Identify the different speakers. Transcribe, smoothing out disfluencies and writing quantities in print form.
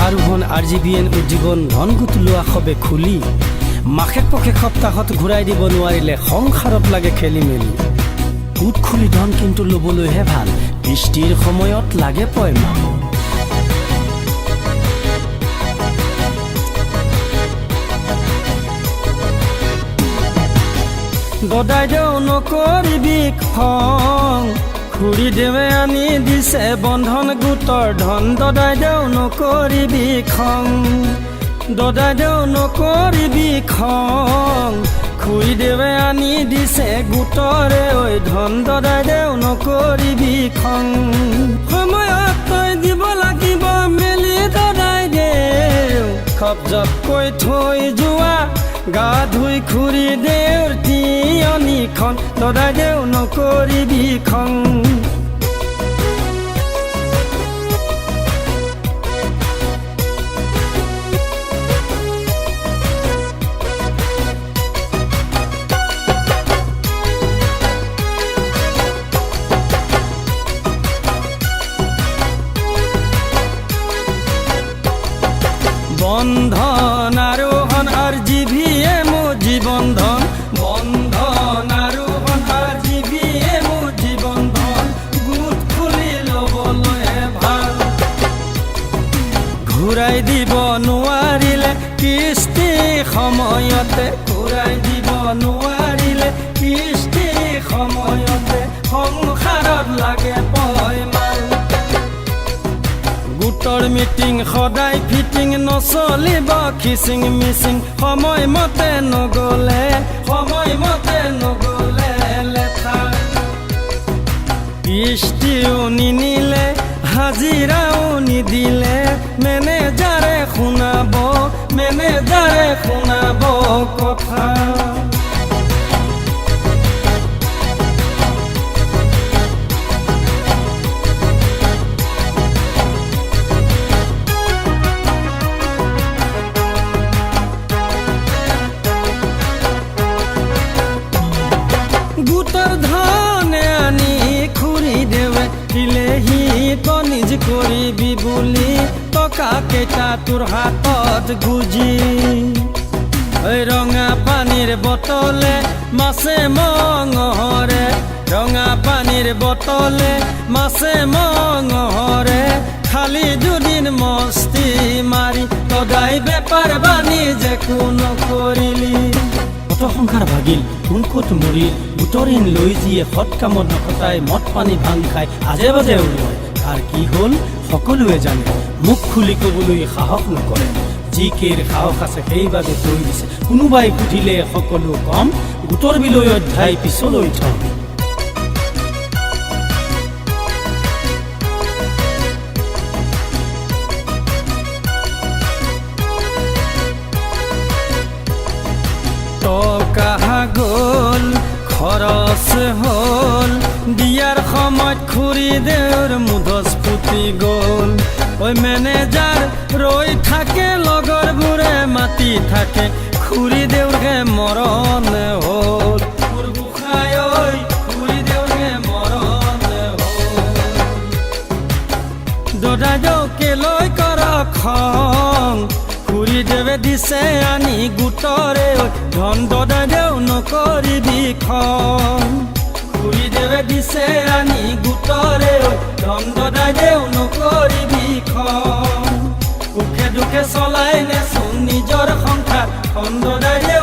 Speaker 1: আৰোহণ RGBN উজ্জীৱন ধন গোট লোৱা সবে খুলি মাখে পখে সপ্তাহত ঘূৰাই দিব নোৱাৰিলে সংসাৰত লাগে খেলি মেলি গোট খুলি ধন কিন্তু ল'বলৈহে ভাল বৃষ্টিৰ সময়ত লাগে পয়মা দদাই দেও নকৰিবি খং খুৰি দেৱে আনি দিছে বন্ধন গোটৰ ধন দদাই দেও নকৰিবি খং দদাই দেও নকৰিবি খং খুৰি দেৱে আনি দিছে গোটৰে ঐ ধন দদাই দেও নকৰিবি খং সময়ত তই দিব লাগিব মেলি দদাই দেও খপজপ কৈ থৈ যোৱা গা ধুই খুৰি দেউৰ তিয়নিখন দদাই দেও নকৰিবি খং বন্ধন আৰোহণ RGBN উজ্জীৱন ধন বন্ধন আৰোহণ RGBN উজ্জীৱন ধন গোট খুলি ল'বলৈ ভাল ঘূৰাই দিব নোৱাৰিলে কিস্তি সময়তে ঘূৰাই দিব নোৱাৰিলে কিস্তি সময়তে সংসাৰত লাগে পয়মা গোটৰ মিটিং সদায় ফিটিং নচলিব খিচিং মিচিং সময়মতে নগ'লে লেঠা কিস্তিও নিনিলে হাজিৰাও নিদিলে মেনেজাৰে শুনাব কথা গোটৰ ধনে আনি খুৰি দেৱে দিলেহি তনিজ কৰিবি বুলি টকা কেইটা তোৰ হাতত গুজি ৰঙা পানীৰ বটলে মাছে মঙহৰে ৰঙা পানীৰ বটলে মাছে মঙহৰে খালি দুদিন মস্তি মাৰি তদাই বেপাৰ বাণিজ্য কোনো কৰিলি সংসাৰ ভাগিল কোন ক'ত মৰিল গোটৰ ঋণ লৈ যিয়ে সৎ কামত নখটাই মদ পানী ভাং খাই আজে বাজে ওলায় তাৰ কি হ'ল সকলোৱে জানে মুখ খুলি ক'বলৈ সাহস নকৰে যি কেৰ সাহস আছে সেইবাবে কৈ দিছে কোনোবাই সুধিলে সকলো কম গোটৰ বিলৈ অধ্যায় পিছলৈ থম টকা গ'ল খৰচ হ'ল দিয়াৰ সময়ত খুৰি দেউৰ মুধচ ফুটি গ'ল ঐ মেনেজাৰ ৰৈ থাকে লগৰবোৰে মাতি থাকে খুৰি দেউৰহে মৰণ হ'ল গোসাঁই ঐ খুৰি দেউৰহে মৰণ হ'ল দদাই দেউ কেলৈ কৰ খং খুৰি দেৱে দিছে আনি গোটৰে ধন দদাই দেউ নকৰিবি খং খুৰি দেৱে দিছে আনি গোটৰে ধন দদাই দেউ নকৰিবি খং সুখে দুখে চলাই নেচোন নিজৰ সংসাৰ ধন দদাই দেউ